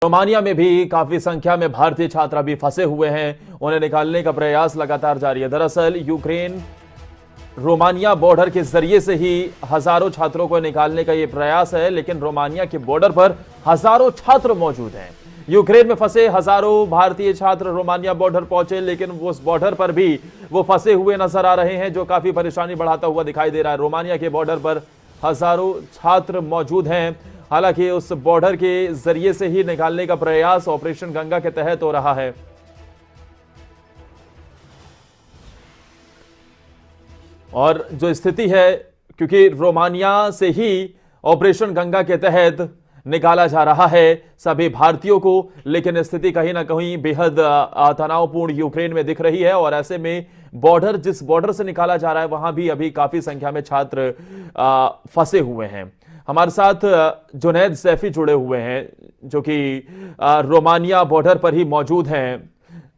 Romania में भी काफी संख्या में भारतीय छात्र अभी फंसे हुए हैं। उन्हें निकालने का प्रयास लगातार जारी है। दरअसल यूक्रेन रोमानिया बॉर्डर के जरिए से ही हजारों छात्रों को निकालने का यह प्रयास है, लेकिन रोमानिया के बॉर्डर पर हजारों छात्र मौजूद हैं। यूक्रेन में फंसे हजारों भारतीय छात्र रोमानिया बॉर्डर पहुंचे, लेकिन उस बॉर्डर पर भी वो फंसे हुए नजर आ रहे हैं, जो काफी परेशानी बढ़ाता हुआ दिखाई दे रहा है। रोमानिया के बॉर्डर पर हजारों छात्र मौजूद हैं। हालांकि उस बॉर्डर के जरिए से ही निकालने का प्रयास ऑपरेशन गंगा के तहत हो रहा है। और जो स्थिति है, क्योंकि रोमानिया से ही ऑपरेशन गंगा के तहत निकाला जा रहा है सभी भारतीयों को, लेकिन स्थिति कहीं ना कहीं बेहद तनावपूर्ण यूक्रेन में दिख रही है। और ऐसे में जिस बॉर्डर से निकाला जा रहा है, वहां भी अभी काफी संख्या में छात्र फंसे हुए हैं। हमारे साथ जुनैद सैफी जुड़े हुए हैं, जो कि रोमानिया बॉर्डर पर ही मौजूद हैं।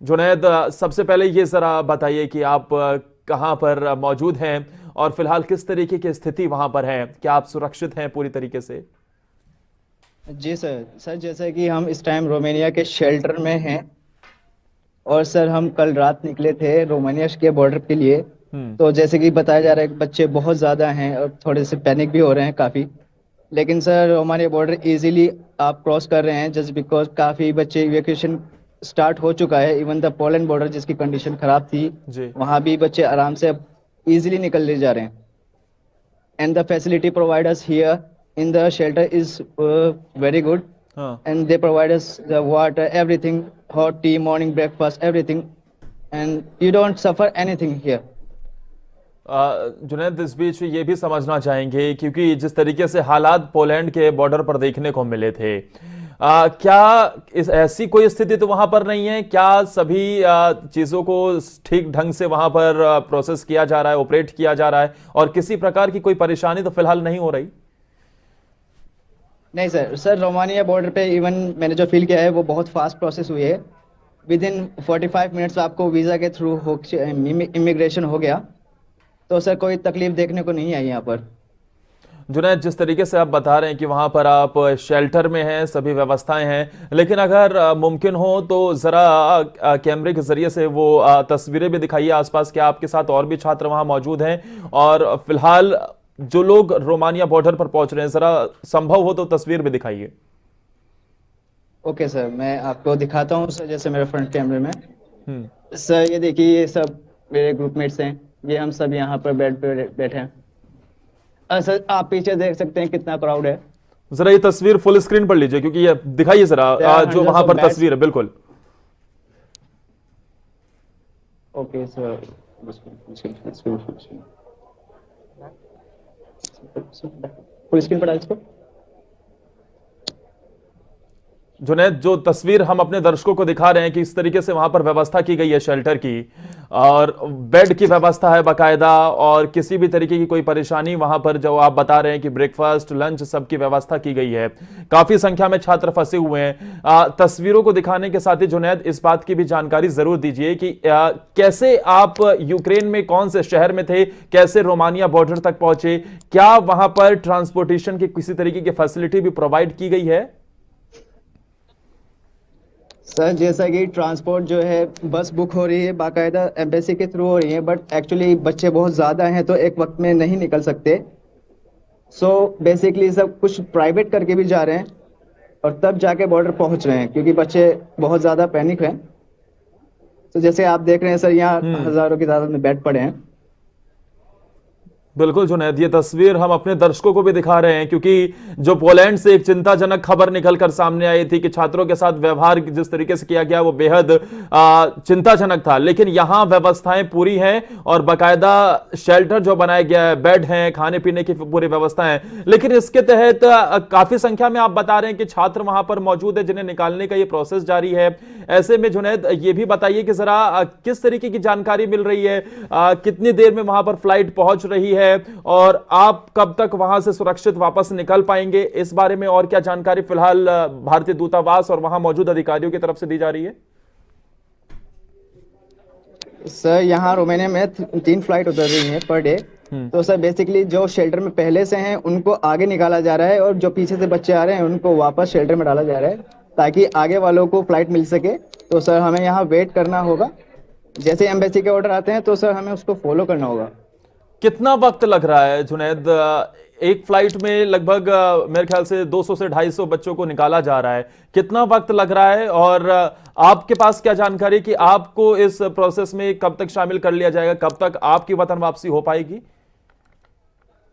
जुनैद, सबसे पहले ये जरा बताइए कि आप कहां पर मौजूद हैं और फिलहाल किस तरीके की स्थिति वहां पर है? क्या आप सुरक्षित हैं पूरी तरीके से? जी सर जैसा कि हम इस टाइम रोमानिया के शेल्टर में हैं। और सर हम कल रात निकले थे रोमानिया के बॉर्डर के लिए। तो जैसे कि बताया जा रहा है कि बच्चे बहुत ज़्यादा हैं और थोड़े से पैनिक भी हो रहे हैं काफ़ी। लेकिन सर रोमानिया बॉर्डर इजीली आप क्रॉस कर रहे हैं, जस्ट बिकॉज काफ़ी बच्चे इवैक्यूएशन स्टार्ट हो चुका है। इवन द पोलैंड बॉर्डर जिसकी कंडीशन ख़राब थी, वहाँ भी बच्चे आराम से अब ईजिली निकल ले जा रहे हैं। And the facility provide us here in the shelter is very good. And they provide us the water, everything, hot tea, morning breakfast, everything, and you don't suffer anything here. Junaid, इस बीच ये भी समझना चाहेंगे, क्योंकि जिस तरीके से हालात पोलैंड के बॉर्डर पर देखने को मिले थे, क्या ऐसी कोई स्थिति तो वहां पर नहीं है? क्या सभी चीजों को ठीक ढंग से वहां पर प्रोसेस किया जा रहा है, ऑपरेट किया जा रहा है, और किसी प्रकार की कोई परेशानी तो फिलहाल नहीं हो रही? नहीं सर रोमानिया बॉर्डर पे इवन मैंने जो फील किया है वो बहुत फास्ट प्रोसेस हुई है। विद इन 45 मिनट्स आपको वीज़ा के थ्रू इमिग्रेशन हो गया। तो सर कोई तकलीफ देखने को नहीं आई यहाँ पर। जुनैद, जिस तरीके से आप बता रहे हैं कि वहां पर आप शेल्टर में हैं, सभी व्यवस्थाएं हैं, लेकिन अगर मुमकिन हो तो जरा कैमरे के जरिए से वो तस्वीरें भी दिखाइए आसपास। क्या आपके साथ और भी छात्र वहां मौजूद हैं? और फिलहाल जो लोग रोमानिया बॉर्डर पर पहुंच रहे हैं, जरा संभव हो तो तस्वीर भी दिखाइए। ओके सर, मैं आपको दिखाता हूँ सर, जैसे मेरे फ्रंट कैमरे में। सर ये देखिए, ये सब मेरे ग्रुपमेट्स हैं। ये हम सब यहाँ पर बेड पे बैठे हैं। सर आप पीछे देख सकते हैं कितना क्राउड है। जरा ये तस्वीर फुल स्क्रीन पर लीजिए, क्योंकि ये दिखाइए जरा जो वहां पर तस्वीर है। बिल्कुल। ओके सर, फुल स्क्रीन पर डाल इसको। जुनैद, जो तस्वीर हम अपने दर्शकों को दिखा रहे हैं कि इस तरीके से वहां पर व्यवस्था की गई है शेल्टर की, और बेड की व्यवस्था है बाकायदा, और किसी भी तरीके की कोई परेशानी वहां पर, जो आप बता रहे हैं कि ब्रेकफास्ट लंच सबकी व्यवस्था की गई है। काफी संख्या में छात्र फंसे हुए हैं। तस्वीरों को दिखाने के साथ ही जुनैद, इस बात की भी जानकारी जरूर दीजिए कि कैसे आप यूक्रेन में कौन से शहर में थे, कैसे रोमानिया बॉर्डर तक पहुंचे, क्या वहां पर ट्रांसपोर्टेशन की किसी तरीके की फैसिलिटी भी प्रोवाइड की गई है? सर जैसा कि ट्रांसपोर्ट जो है, बस बुक हो रही है बाकायदा, एम्बेसी के थ्रू हो रही है, बट एक्चुअली बच्चे बहुत ज़्यादा हैं तो एक वक्त में नहीं निकल सकते। सो बेसिकली सब कुछ प्राइवेट करके भी जा रहे हैं और तब जाके बॉर्डर पहुंच रहे हैं, क्योंकि बच्चे बहुत ज़्यादा पैनिक हैं। तो जैसे आप देख रहे हैं सर, यहाँ हज़ारों की तादाद में बैठ पड़े हैं। बिल्कुल जुनैद, ये तस्वीर हम अपने दर्शकों को भी दिखा रहे हैं, क्योंकि जो पोलैंड से एक चिंताजनक खबर निकलकर सामने आई थी कि छात्रों के साथ व्यवहार जिस तरीके से किया गया वो बेहद चिंताजनक था। लेकिन यहां व्यवस्थाएं पूरी हैं और बाकायदा शेल्टर जो बनाया गया है, बेड हैं, खाने पीने की पूरी व्यवस्था है। लेकिन इसके तहत काफी संख्या में आप बता रहे हैं कि छात्र वहां पर मौजूद है, जिन्हें निकालने का ये प्रोसेस जारी है। ऐसे में जुनैद, ये भी बताइए कि जरा किस तरीके की जानकारी मिल रही है, कितनी देर में वहां पर फ्लाइट पहुंच रही है, और आप कब तक वहां से सुरक्षित वापस निकल पाएंगे? इस बारे में और क्या जानकारी फिलहाल भारतीय दूतावास और वहां मौजूद अधिकारियों की तरफ से दी जा रही है? सर यहाँ रोमानिया में 3 फ्लाइट उतर रही हैं पर डे। तो सर बेसिकली जो शेल्टर में पहले से हैं उनको आगे निकाला जा रहा है, और जो पीछे से बच्चे आ रहे हैं उनको वापस शेल्टर में डाला जा रहा है। ताकि आगे वालों को फ्लाइट मिल सके। तो सर हमें यहाँ वेट करना होगा, जैसे एम्बेसी के ऑर्डर आते हैं तो सर हमें उसको फॉलो करना होगा। कितना वक्त लग रहा है जुनैद? एक फ्लाइट में लगभग मेरे ख्याल से 200 से 250 बच्चों को निकाला जा रहा है। कितना वक्त लग रहा है और आपके पास क्या जानकारी कि आपको इस प्रोसेस में कब तक शामिल कर लिया जाएगा, कब तक आपकी वतन वापसी हो पाएगी?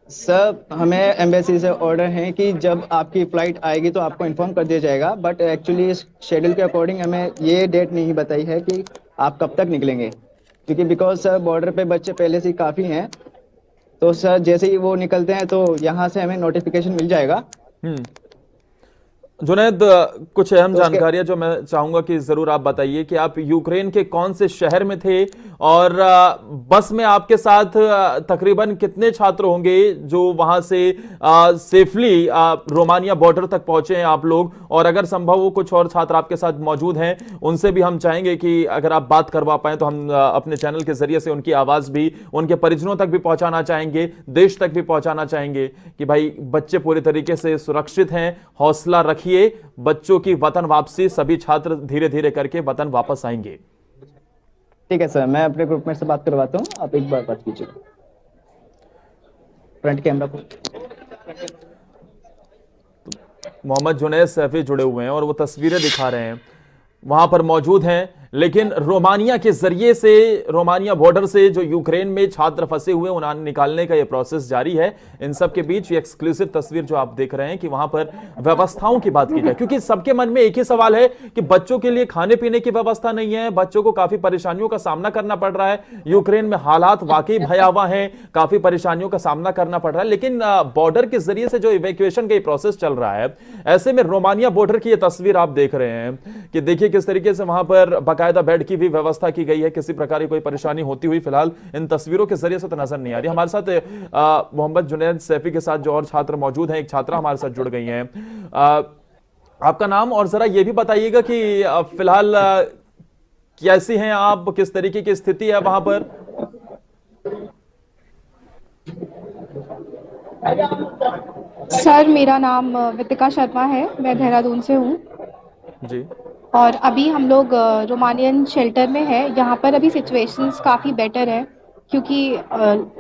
सर हमें एम्बेसी से ऑर्डर है कि जब आपकी फ्लाइट आएगी तो आपको इन्फॉर्म कर दिया जाएगा, बट एक्चुअली इस शेड्यूल के अकॉर्डिंग हमें ये डेट नहीं बताई है कि आप कब तक निकलेंगे, क्योंकि बिकॉज सर बॉर्डर पे बच्चे पहले से ही काफ़ी हैं। तो सर जैसे ही वो निकलते हैं तो यहाँ से हमें नोटिफिकेशन मिल जाएगा। हम्म। जुनैद, कुछ अहम तो उसके जानकारियां जो मैं चाहूंगा कि जरूर आप बताइए कि आप यूक्रेन के कौन से शहर में थे और बस में आपके साथ तकरीबन कितने छात्र होंगे जो वहां से सेफली रोमानिया बॉर्डर तक पहुंचे हैं आप लोग, और अगर संभव हो कुछ और छात्र आपके साथ मौजूद हैं उनसे भी हम चाहेंगे कि अगर आप बात करवा पाए तो हम अपने चैनल के जरिए से उनकी आवाज भी उनके परिजनों तक भी पहुंचाना चाहेंगे, देश तक भी पहुंचाना चाहेंगे कि भाई बच्चे पूरी तरीके से सुरक्षित हैं, हौसला रखिए, बच्चों की वतन वापसी, सभी छात्र धीरे धीरे करके वतन वापस आएंगे। ठीक है सर, मैं अपने ग्रुप में से बात करवाता हूँ, आप एक बार बात कीजिए फ्रंट कैमरा को। मोहम्मद जुनैद सैफी जुड़े हुए हैं और वो तस्वीरें दिखा रहे हैं, वहां पर मौजूद हैं। लेकिन रोमानिया के जरिए से, रोमानिया बॉर्डर से जो यूक्रेन में छात्र फंसे हुए उन्हें निकालने का ये प्रोसेस जारी है। इन सब के बीच ये एक्सक्लूसिव तस्वीर जो आप देख रहे हैं कि वहां पर व्यवस्थाओं की बात की जाए, क्योंकि सबके मन में एक ही सवाल है कि बच्चों के लिए खाने पीने की व्यवस्था नहीं है, बच्चों को काफी परेशानियों का सामना करना पड़ रहा है। यूक्रेन में हालात वाकई भयावह हैं, काफी परेशानियों का सामना करना पड़ रहा है, लेकिन बॉर्डर के जरिए से जो इवैक्यूएशन का प्रोसेस चल रहा है, ऐसे में रोमानिया बॉर्डर की ये तस्वीर आप देख रहे हैं कि देखिए किस तरीके से वहां पर बाकायदा बेड की भी व्यवस्था की गई है। किसी प्रकार की कोई परेशानी होती हुई फिलहाल इन तस्वीरों के जरिए से तो नजर नहीं आ रही। हमारे साथ मोहम्मद जुनैद सैफी के साथ जो और छात्र मौजूद हैं, एक छात्रा हमारे साथ जुड़ गई हैं। आपका नाम और जरा ये भी बताइएगा कि फिलहाल कैसी हैं आप, किस तरीके की स्थिति है वहां पर? सर मेरा नाम वितिका शर्मा है, मैं देहरादून से हूँ। जी। और अभी हम लोग रोमानियन शेल्टर में है। यहाँ पर अभी सिचुएशंस काफ़ी बेटर है, क्योंकि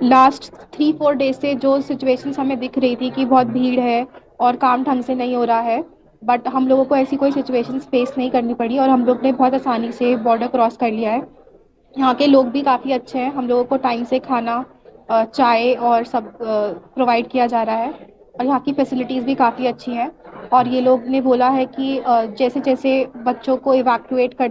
लास्ट 3-4 डेज से जो सिचुएशंस हमें दिख रही थी कि बहुत भीड़ है और काम ढंग से नहीं हो रहा है, बट हम लोगों को ऐसी कोई सिचुएशंस फेस नहीं करनी पड़ी और हम लोग ने बहुत आसानी से बॉर्डर क्रॉस कर लिया है। यहाँ के लोग भी काफ़ी अच्छे हैं, हम लोगों को टाइम से खाना, चाय और सब प्रोवाइड किया जा रहा है, और यहाँ की फैसिलिटीज़ भी काफ़ी अच्छी हैं। और ये लोग ने बोला है कि जैसे जैसे बच्चों को इवैक्यूएट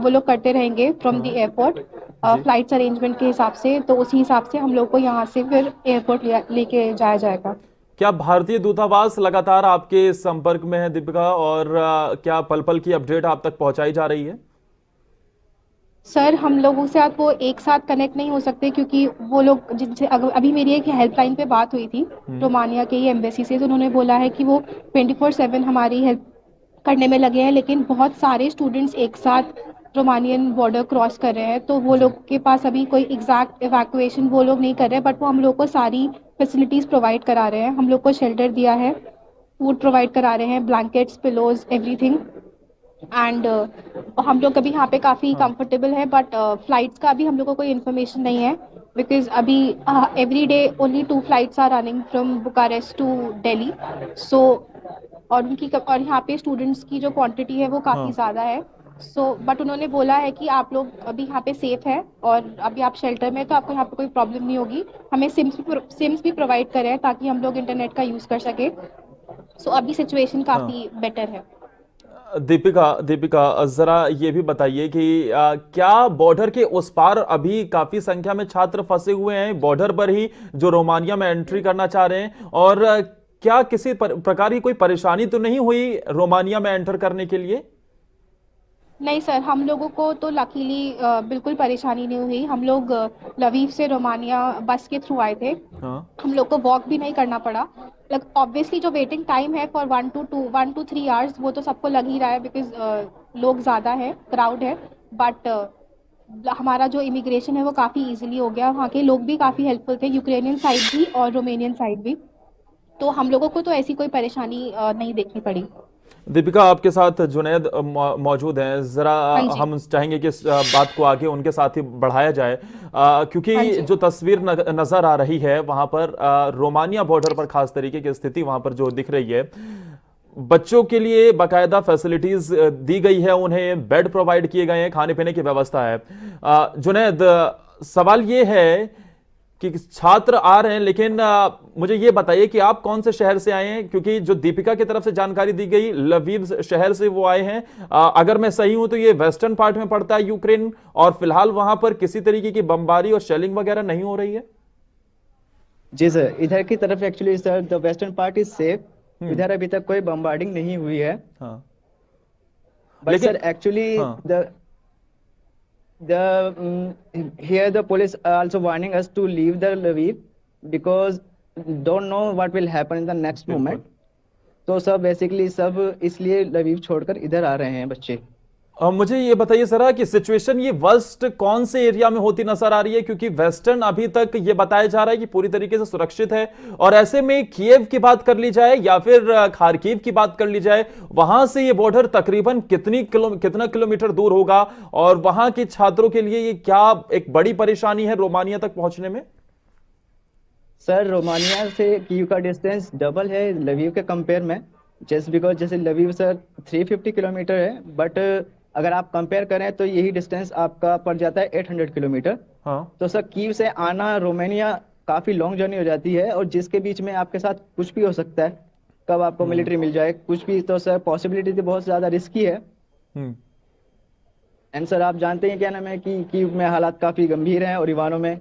वो लोग करते रहेंगे फ्रॉम द एयरपोर्ट जी। फ्लाइट्स अरेंजमेंट के हिसाब से, तो उसी हिसाब से हम लोग को यहाँ से फिर एयरपोर्ट लेके जाया जाएगा। क्या भारतीय दूतावास लगातार आपके संपर्क में है दीपिका, और क्या पल पल की अपडेट आप तक पहुंचाई जा रही है? सर हम लोगों से आप वो एक साथ कनेक्ट नहीं हो सकते, क्योंकि वो लोग जिनसे अभी मेरी एक हेल्पलाइन पे बात हुई थी रोमानिया के ही एम्बेसी से, तो उन्होंने बोला है कि वो 24/7 हमारी हेल्प करने में लगे हैं, लेकिन बहुत सारे स्टूडेंट्स एक साथ रोमानियन बॉर्डर क्रॉस कर रहे हैं, तो वो जी। लोग के पास अभी कोई एग्जैक्ट इवैक्यूएशन वो लोग नहीं कर रहे, बट वो हम लोग को सारी फैसिलिटीज़ प्रोवाइड करा रहे हैं। हम लोग को शेल्टर दिया है, फूड प्रोवाइड करा रहे हैं, ब्लैंकेट्स, पिलोज, एवरीथिंग। एंड हम लोग अभी यहाँ पे काफ़ी हाँ। कंफर्टेबल है, बट फ्लाइट्स का अभी हम लोग को कोई इन्फॉर्मेशन नहीं है, बिकॉज अभी every day only 2 flights are running from Bucharest to Delhi. So और यहाँ पे स्टूडेंट्स की जो क्वांटिटी है वो काफ़ी हाँ। ज़्यादा है। सो बट उन्होंने बोला है कि आप लोग अभी यहाँ पे सेफ है और अभी आप शेल्टर में, तो आपको यहाँ पे कोई प्रॉब्लम नहीं होगी। हमें सिम्स भी प्रोवाइड करे हैं ताकि हम लोग इंटरनेट का यूज़ कर सके। सो अभी सिचुएशन हाँ। काफ़ी बेटर है। दीपिका जरा ये भी बताइए कि क्या बॉर्डर के उस पार अभी काफी संख्या में छात्र फंसे हुए हैं बॉर्डर पर ही जो रोमानिया में एंट्री करना चाह रहे हैं, और क्या किसी प्रकार की कोई परेशानी तो नहीं हुई रोमानिया में एंटर करने के लिए? नहीं सर, हम लोगों को तो लकीली बिल्कुल परेशानी नहीं हुई। हम लोग लवीव से रोमानिया बस के थ्रू आए थे। हाँ। हम लोग को वॉक भी नहीं करना पड़ा। ऑब्वियसली जो वेटिंग टाइम है फॉर 1 to 3 आवर्स वो तो सबको लग ही रहा है, बिकॉज लोग ज़्यादा है, क्राउड है। बट हमारा जो इमिग्रेशन है वो काफ़ी इजीली हो गया। वहाँ के लोग भी काफ़ी हेल्पफुल थे, यूक्रेनियन साइड भी और रोमेनियन साइड भी। तो हम लोगों को तो ऐसी कोई परेशानी नहीं देखनी पड़ी। दीपिका, आपके साथ जुनैद मौजूद हैं। जरा हाँ जी। हम चाहेंगे कि इस बात को आगे उनके साथ ही बढ़ाया जाए, क्योंकि हाँ जी। जो तस्वीर नजर आ रही है वहां पर रोमानिया बॉर्डर पर खास तरीके की स्थिति वहां पर जो दिख रही है, बच्चों के लिए बाकायदा फैसिलिटीज दी गई है, उन्हें बेड प्रोवाइड किए गए हैं, खाने पीने की व्यवस्था है। जुनैद, सवाल ये है कि छात्र आ रहे हैं, लेकिन मुझे ये बताइए कि आप कौन से शहर से आए हैं, क्योंकि जो दीपिका की तरफ से जानकारी दी गई लवीव शहर से वो आए हैं। अगर मैं सही हूं तो ये वेस्टर्न पार्ट में पड़ता है यूक्रेन, और फिलहाल वहां पर किसी तरीके की बमबारी और शेलिंग वगैरह नहीं हो रही है। जी सर, इधर की तरफ actually sir the western part is safe. Hmm. इधर अभी तक कोई बम्बार्डिंग नहीं हुई है। हाँ, बट लेकिन सर एक्चुअली हाँ, here the police are also warning us to leave the Lviv because don't know what will happen in the next बिल्कुल। moment. तो सब बेसिकली सब इसलिए लवीव छोड़कर इधर आ रहे हैं बच्चे। मुझे ये बताइए जरा कि सिचुएशन ये वर्स्ट कौन से एरिया में होती नजर आ रही है, क्योंकि वेस्टर्न अभी तक ये बताया जा रहा है कि पूरी तरीके से सुरक्षित है, और ऐसे में कीव की बात कर ली जाए या फिर खार्किव की बात कर ली जाए, वहां से ये बॉर्डर तकरीबन कितना किलोमीटर दूर होगा, और वहां के छात्रों के लिए ये क्या एक बड़ी परेशानी है रोमानिया तक पहुंचने में? सर रोमानिया से कीव का डिस्टेंस डबल है लवीव के कंपेयर में। जस्ट बिकॉज जैसे लवीव सर 350 किलोमीटर है, बट अगर आप कंपेयर करें तो यही डिस्टेंस आपका पड़ जाता है 800 किलोमीटर। हाँ। तो सर कीव से आना रोमानिया काफी लॉन्ग जर्नी हो जाती है, और जिसके बीच में आपके साथ कुछ भी हो सकता है, कब आपको मिलिट्री मिल जाए कुछ भी। तो सर पॉसिबिलिटी तो बहुत ज्यादा रिस्की है। हम्म। एंड सर आप जानते हैं क्या नाम है कि कीव में हालात काफी गंभीर हैं, और इवानो में।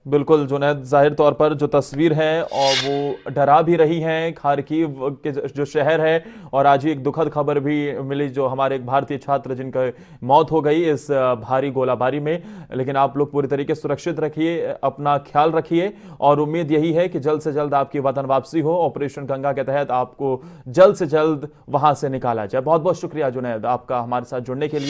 बिल्कुल जुनैद, जाहिर तौर पर जो तस्वीर है और वो डरा भी रही हैं। खार्किव के जो शहर है, और आज ही एक दुखद खबर भी मिली, जो हमारे एक भारतीय छात्र जिनका मौत हो गई इस भारी गोलाबारी में। लेकिन आप लोग पूरी तरीके से सुरक्षित रखिए, अपना ख्याल रखिए, और उम्मीद यही है कि जल्द से जल्द आपकी वतन वापसी हो। ऑपरेशन गंगा के तहत आपको जल्द से जल्द वहां से निकाला जाए। बहुत बहुत शुक्रिया जुनैद आपका हमारे साथ जुड़ने के लिए।